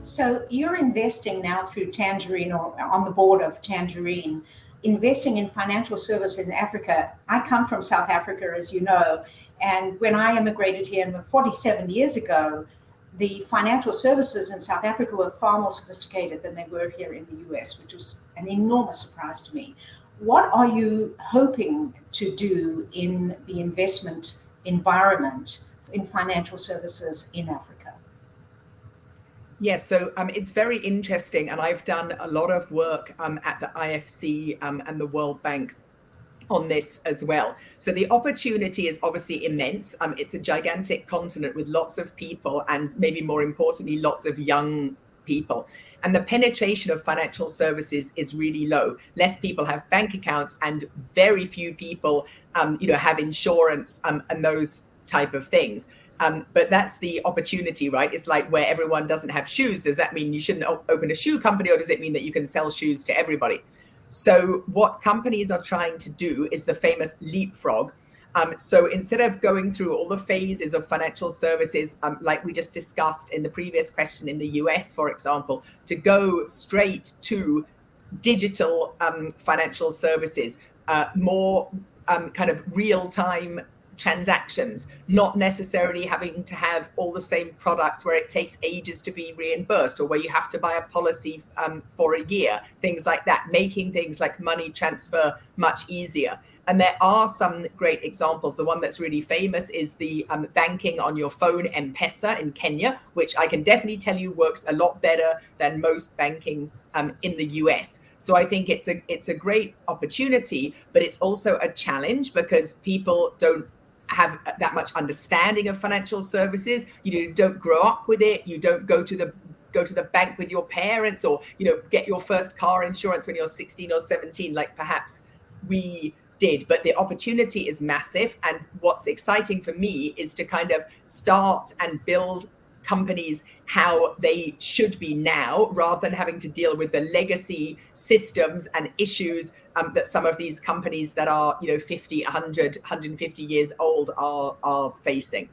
So you're investing now through Tangerine, or on the board of Tangerine, investing in financial services in Africa. I come from South Africa, as you know, and when I immigrated here 47 years ago, the financial services in South Africa were far more sophisticated than they were here in the US, which was an enormous surprise to me. What are you hoping to do in the investment environment in financial services in Africa? Yes, so it's very interesting, and I've done a lot of work at the IFC and the World Bank on this as well. So the opportunity is obviously immense. It's a gigantic continent with lots of people, and maybe more importantly, lots of young people. And the penetration of financial services is really low. Less people have bank accounts, and very few people, have insurance and those type of things. But that's the opportunity, right? It's like where everyone doesn't have shoes. Does that mean you shouldn't open a shoe company, or does it mean that you can sell shoes to everybody? So what companies are trying to do is the famous leapfrog. So instead of going through all the phases of financial services, like we just discussed in the previous question in the US, for example, to go straight to digital financial services, more kind of real-time transactions, not necessarily having to have all the same products where it takes ages to be reimbursed, or where you have to buy a policy for a year, things like that, making things like money transfer much easier. And there are some great examples. The one that's really famous is the banking on your phone, M-Pesa in Kenya, which I can definitely tell you works a lot better than most banking in the US. So I think it's a great opportunity, but it's also a challenge because people don't have that much understanding of financial services. You don't grow up with it. You don't go to the bank with your parents, or get your first car insurance when you're 16 or 17, like perhaps we did. But the opportunity is massive, and what's exciting for me is to kind of start and build companies how they should be now, rather than having to deal with the legacy systems and issues that some of these companies that are 50, 100, 150 years old are facing.